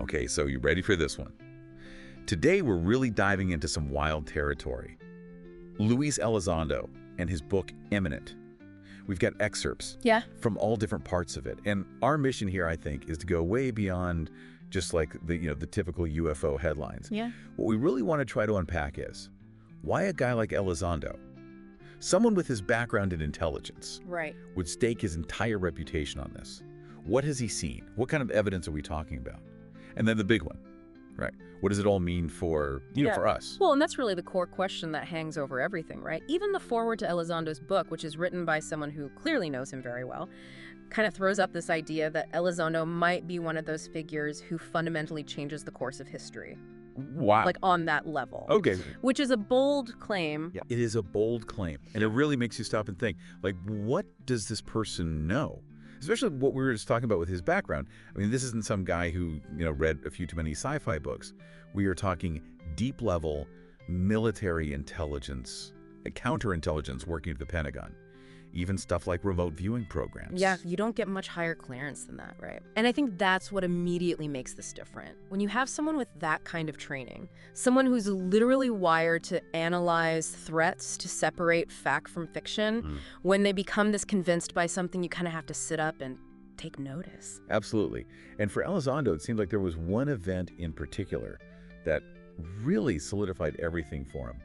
Okay, so you ready for this one? Today, we're really diving into some wild territory. Luis Elizondo and his book, Imminent. We've got excerpts from all different parts of it. And our mission here, I think, is to go way beyond just like the typical UFO headlines. Yeah. What we really want to try to unpack is, why a guy like Elizondo, someone with his background in intelligence, would stake his entire reputation on this? What has he seen? What kind of evidence are we talking about? And then the big one, right? What does it all mean for, for us? Well, and that's really the core question that hangs over everything, right? Even the foreword to Elizondo's book, which is written by someone who clearly knows him very well, kind of throws up this idea that Elizondo might be one of those figures who fundamentally changes the course of history. Wow. Like on that level. Okay. Which is a bold claim. Yeah, it is a bold claim. And it really makes you stop and think, like, what does this person know? Especially what we were just talking about with his background. I mean, this isn't some guy who, read a few too many sci-fi books. We are talking deep-level military intelligence, counterintelligence working at the Pentagon. Even stuff like remote viewing programs. Yeah, you don't get much higher clearance than that, right? And I think that's what immediately makes this different. When you have someone with that kind of training, someone who's literally wired to analyze threats, to separate fact from fiction, when they become this convinced by something, you kind of have to sit up and take notice. Absolutely. And for Elizondo, it seemed like there was one event in particular that really solidified everything for him.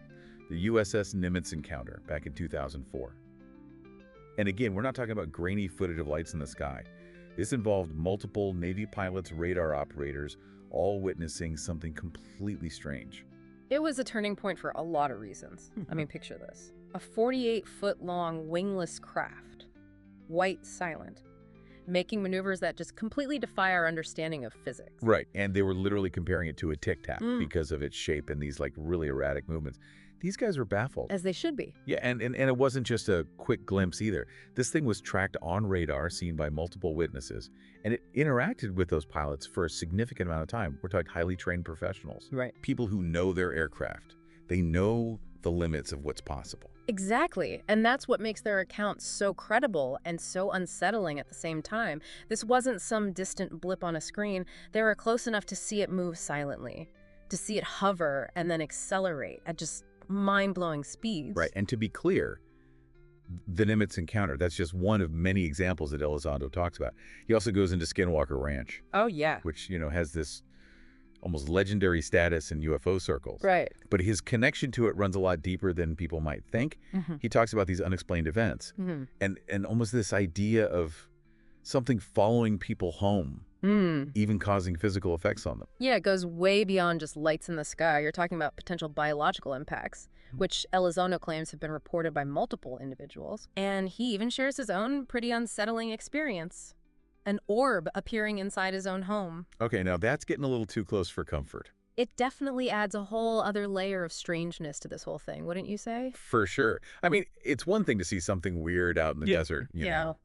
The USS Nimitz encounter back in 2004. And again, we're not talking about grainy footage of lights in the sky. This involved multiple Navy pilots, radar operators, all witnessing something completely strange. It was a turning point for a lot of reasons. I mean, picture this. A 48-foot-long wingless craft, white, silent, making maneuvers that just completely defy our understanding of physics. Right, and they were literally comparing it to a tic-tac because of its shape and these really erratic movements. These guys were baffled. As they should be. Yeah, and it wasn't just a quick glimpse either. This thing was tracked on radar, seen by multiple witnesses, and it interacted with those pilots for a significant amount of time. We're talking highly trained professionals. Right. People who know their aircraft. They know the limits of what's possible. Exactly. And that's what makes their accounts so credible and so unsettling at the same time. This wasn't some distant blip on a screen. They were close enough to see it move silently, to see it hover and then accelerate at just mind-blowing speeds. Right, and to be clear, the Nimitz encounter, that's just one of many examples that Elizondo talks about. He also goes into Skinwalker Ranch. Oh, yeah. Which, has this almost legendary status in UFO circles. Right. But his connection to it runs a lot deeper than people might think. He talks about these unexplained events and almost this idea of something following people home. Even causing physical effects on them. Yeah, it goes way beyond just lights in the sky. You're talking about potential biological impacts, which Elizondo claims have been reported by multiple individuals. And he even shares his own pretty unsettling experience. An orb appearing inside his own home. Okay, now that's getting a little too close for comfort. It definitely adds a whole other layer of strangeness to this whole thing, wouldn't you say? For sure. I mean, it's one thing to see something weird out in the desert, you know.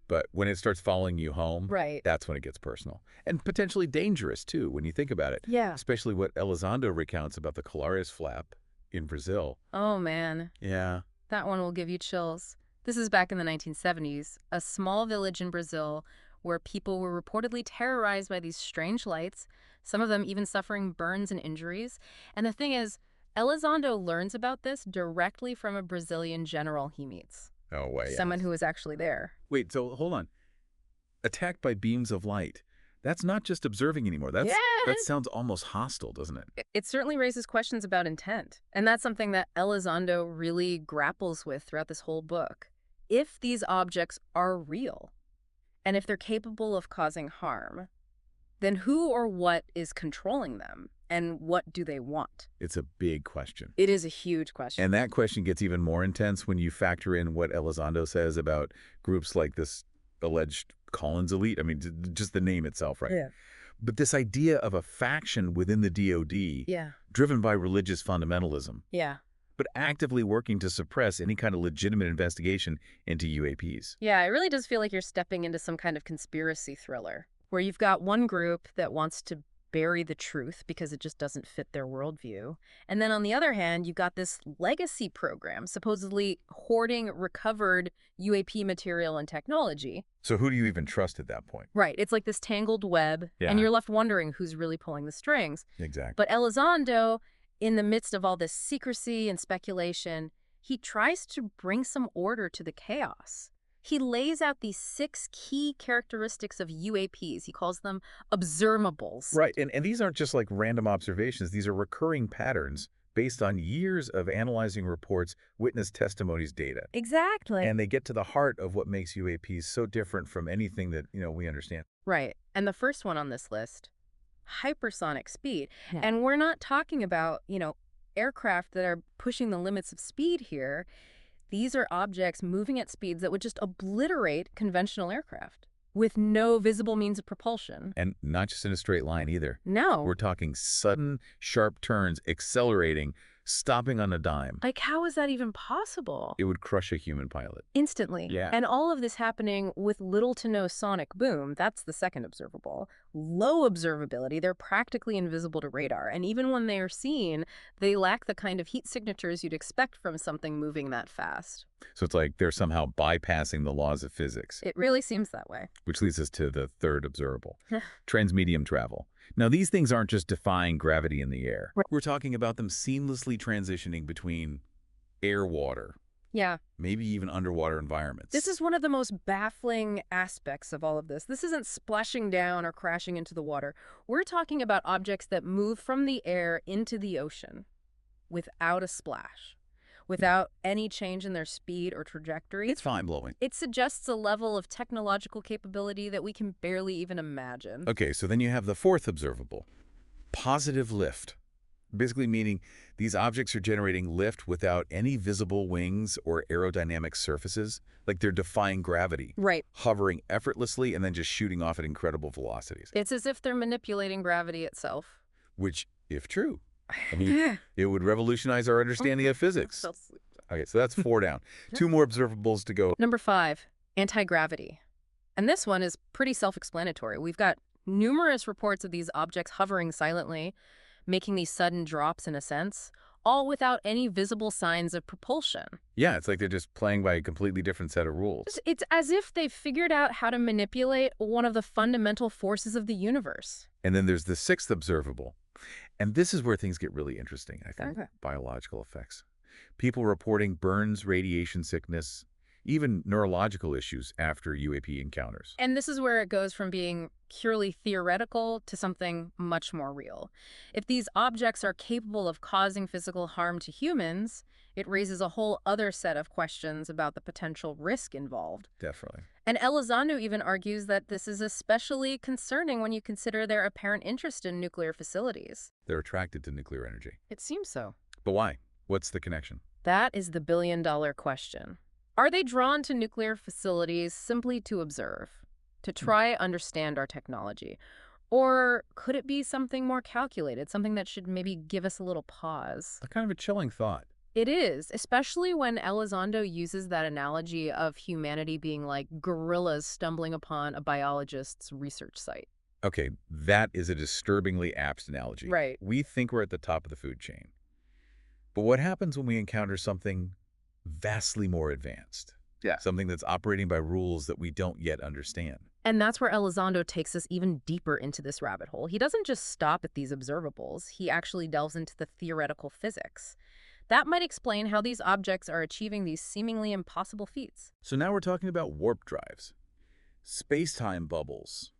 But when it starts following you home, that's when it gets personal. And potentially dangerous, too, when you think about it. Yeah. Especially what Elizondo recounts about the Colares flap in Brazil. Oh, man. Yeah. That one will give you chills. This is back in the 1970s, a small village in Brazil where people were reportedly terrorized by these strange lights, some of them even suffering burns and injuries. And the thing is, Elizondo learns about this directly from a Brazilian general he meets. Oh, wait. Someone who was actually there. Wait, so hold on. Attacked by beams of light. That's not just observing anymore. That sounds almost hostile, doesn't it? It certainly raises questions about intent. And that's something that Elizondo really grapples with throughout this whole book. If these objects are real, and if they're capable of causing harm, then who or what is controlling them? And what do they want? It's a big question. It is a huge question. And that question gets even more intense when you factor in what Elizondo says about groups like this alleged Collins elite. I mean, just the name itself, right? Yeah. But this idea of a faction within the DoD driven by religious fundamentalism. Yeah. But actively working to suppress any kind of legitimate investigation into UAPs. Yeah, it really does feel like you're stepping into some kind of conspiracy thriller, where you've got one group that wants to bury the truth because it just doesn't fit their worldview. And then on the other hand, you've got this legacy program supposedly hoarding recovered UAP material and technology. So who do you even trust at that point? Right. It's like this tangled web, Yeah. and you're left wondering who's really pulling the strings. Exactly. But Elizondo, in the midst of all this secrecy and speculation, he tries to bring some order to the chaos. He lays out these 6 key characteristics of UAPs. He calls them observables. Right, and these aren't just like random observations. These are recurring patterns based on years of analyzing reports, witness testimonies, data. Exactly. And they get to the heart of what makes UAPs so different from anything that, we understand. Right. And the first one on this list, hypersonic speed. Yeah. And we're not talking about, aircraft that are pushing the limits of speed here. These are objects moving at speeds that would just obliterate conventional aircraft with no visible means of propulsion. And not just in a straight line either. No. We're talking sudden, sharp turns, accelerating, stopping on a dime. Like, how is that even possible? It would crush a human pilot. Instantly. Yeah. And all of this happening with little to no sonic boom. That's the second observable. Low observability. They're practically invisible to radar. And even when they are seen, they lack the kind of heat signatures you'd expect from something moving that fast. So it's like they're somehow bypassing the laws of physics. It really seems that way. Which leads us to the third observable, transmedium travel. Now, these things aren't just defying gravity in the air. Right. We're talking about them seamlessly transitioning between air, water, Yeah. maybe even underwater environments. This is one of the most baffling aspects of all of this. This isn't splashing down or crashing into the water. We're talking about objects that move from the air into the ocean without a splash, without any change in their speed or trajectory. It's mind-blowing. It suggests a level of technological capability that we can barely even imagine. Okay, so then you have the fourth observable, positive lift. Basically meaning these objects are generating lift without any visible wings or aerodynamic surfaces, like they're defying gravity, Right. hovering effortlessly and then just shooting off at incredible velocities. It's as if they're manipulating gravity itself. Which, if true, I mean, it would revolutionize our understanding of physics. Okay, so that's 4 down. 2 more observables to go. Number 5, anti-gravity. And this one is pretty self-explanatory. We've got numerous reports of these objects hovering silently, making these sudden drops in a sense, all without any visible signs of propulsion. Yeah, it's like they're just playing by a completely different set of rules. It's as if they've figured out how to manipulate one of the fundamental forces of the universe. And then there's the 6th observable. And this is where things get really interesting, I think. Okay. Biological effects. People reporting burns, radiation sickness, even neurological issues after UAP encounters. And this is where it goes from being purely theoretical to something much more real. If these objects are capable of causing physical harm to humans, it raises a whole other set of questions about the potential risk involved. Definitely. And Elizondo even argues that this is especially concerning when you consider their apparent interest in nuclear facilities. They're attracted to nuclear energy. It seems so. But why? What's the connection? That is the billion-dollar question. Are they drawn to nuclear facilities simply to observe, to try understand our technology? Or could it be something more calculated, something that should maybe give us a little pause? A kind of a chilling thought. It is, especially when Elizondo uses that analogy of humanity being like gorillas stumbling upon a biologist's research site. Okay, that is a disturbingly apt analogy. Right. We think we're at the top of the food chain. But what happens when we encounter something vastly more advanced? Yeah. Something that's operating by rules that we don't yet understand. And that's where Elizondo takes us even deeper into this rabbit hole. He doesn't just stop at these observables. He actually delves into the theoretical physics. That might explain how these objects are achieving these seemingly impossible feats. So now we're talking about warp drives, space-time bubbles,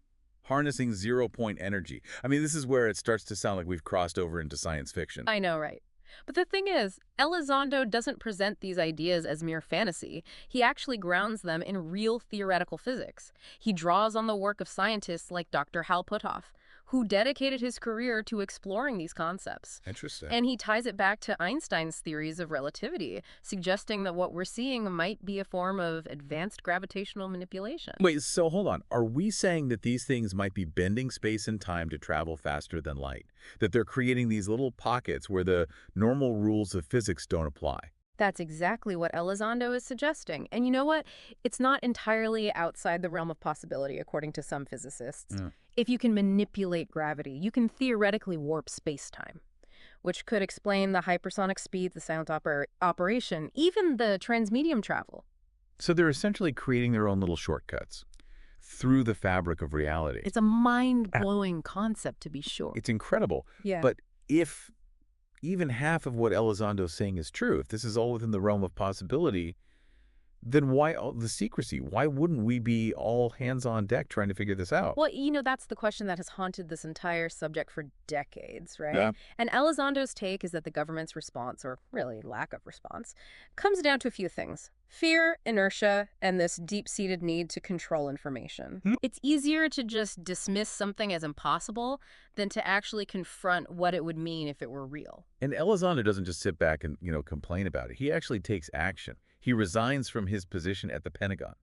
harnessing zero-point energy. I mean, this is where it starts to sound like we've crossed over into science fiction. I know, right? But the thing is, Elizondo doesn't present these ideas as mere fantasy. He actually grounds them in real theoretical physics. He draws on the work of scientists like Dr. Hal Puthoff, who dedicated his career to exploring these concepts. Interesting. And he ties it back to Einstein's theories of relativity, suggesting that what we're seeing might be a form of advanced gravitational manipulation. Wait, so hold on. Are we saying that these things might be bending space and time to travel faster than light? That they're creating these little pockets where the normal rules of physics don't apply? That's exactly what Elizondo is suggesting. And you know what? It's not entirely outside the realm of possibility, according to some physicists. Yeah. If you can manipulate gravity, you can theoretically warp space-time, which could explain the hypersonic speed, the silent operation, even the transmedium travel. So they're essentially creating their own little shortcuts through the fabric of reality. It's a mind-blowing concept, to be sure. It's incredible. Yeah. But if even half of what Elizondo's saying is true, if this is all within the realm of possibility, then why all the secrecy? Why wouldn't we be all hands on deck trying to figure this out? Well, that's the question that has haunted this entire subject for decades, right? Yeah. And Elizondo's take is that the government's response, or really lack of response, comes down to a few things: fear, inertia, and this deep-seated need to control information. It's easier to just dismiss something as impossible than to actually confront what it would mean if it were real. And Elizondo doesn't just sit back and, complain about it. He actually takes action. He resigns from his position at the Pentagon,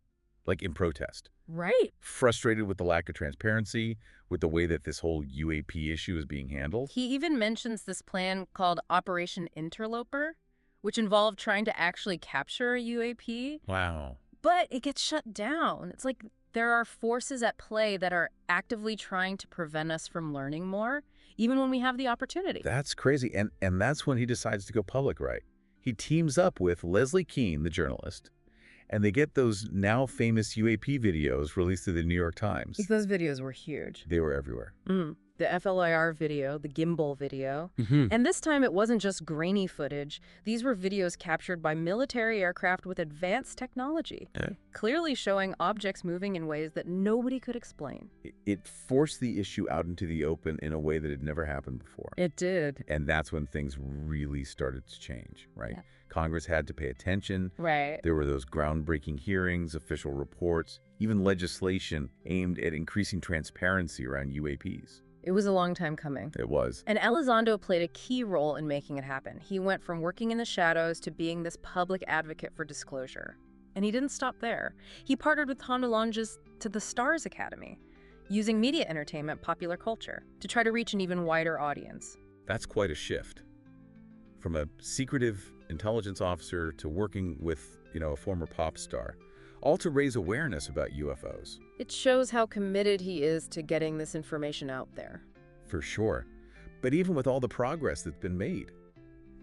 like in protest. Right. Frustrated with the lack of transparency, with the way that this whole UAP issue is being handled. He even mentions this plan called Operation Interloper, which involved trying to actually capture a UAP. Wow. But it gets shut down. It's like there are forces at play that are actively trying to prevent us from learning more, even when we have the opportunity. That's crazy. And that's when he decides to go public, right? He teams up with Leslie Kean, the journalist, and they get those now famous UAP videos released to the New York Times. Those videos were huge. They were everywhere. The FLIR video, the gimbal video. Mm-hmm. And this time it wasn't just grainy footage. These were videos captured by military aircraft with advanced technology, clearly showing objects moving in ways that nobody could explain. It forced the issue out into the open in a way that had never happened before. It did. And that's when things really started to change, right? Yeah. Congress had to pay attention. Right. There were those groundbreaking hearings, official reports, even legislation aimed at increasing transparency around UAPs. It was a long time coming. It was. And Elizondo played a key role in making it happen. He went from working in the shadows to being this public advocate for disclosure. And he didn't stop there. He partnered with Honda Launches to the Stars Academy, using media entertainment, popular culture, to try to reach an even wider audience. That's quite a shift. From a secretive intelligence officer to working with, a former pop star, all to raise awareness about UFOs. It shows how committed he is to getting this information out there. For sure. But even with all the progress that's been made,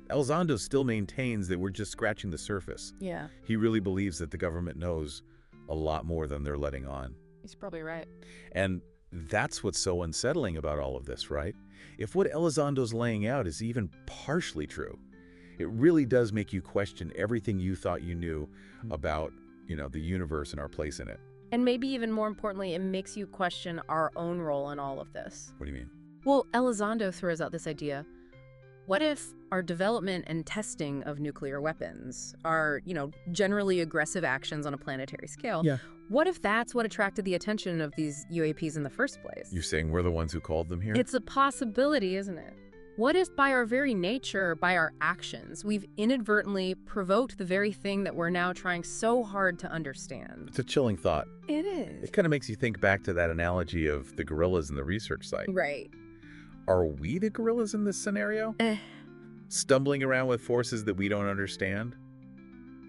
Elizondo still maintains that we're just scratching the surface. Yeah, He really believes that the government knows a lot more than they're letting on. he's probably right. And that's what's so unsettling about all of this, right? If what Elizondo's laying out is even partially true, it really does make you question everything you thought you knew about, the universe and our place in it. And maybe even more importantly, it makes you question our own role in all of this. What do you mean? Well, Elizondo throws out this idea. What if our development and testing of nuclear weapons are, generally aggressive actions on a planetary scale? Yeah. What if that's what attracted the attention of these UAPs in the first place? You're saying we're the ones who called them here? It's a possibility, isn't it? What if by our very nature, by our actions, we've inadvertently provoked the very thing that we're now trying so hard to understand? It's a chilling thought. It is. It kind of makes you think back to that analogy of the gorillas in the research site. Right. Are we the gorillas in this scenario? Stumbling around with forces that we don't understand?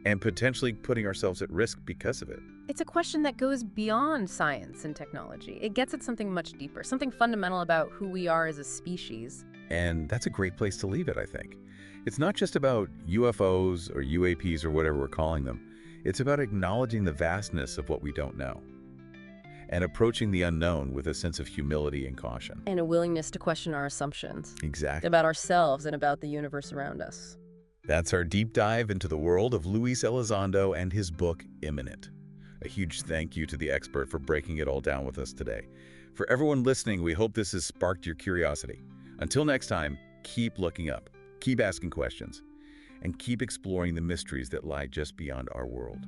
And potentially putting ourselves at risk because of it? It's a question that goes beyond science and technology. It gets at something much deeper, something fundamental about who we are as a species. And that's a great place to leave it, I think. It's not just about UFOs or UAPs or whatever we're calling them. It's about acknowledging the vastness of what we don't know and approaching the unknown with a sense of humility and caution. And a willingness to question our assumptions Exactly. about ourselves and about the universe around us. That's our deep dive into the world of Luis Elizondo and his book, Imminent. A huge thank you to the expert for breaking it all down with us today. For everyone listening, we hope this has sparked your curiosity. Until next time, keep looking up, keep asking questions, and keep exploring the mysteries that lie just beyond our world.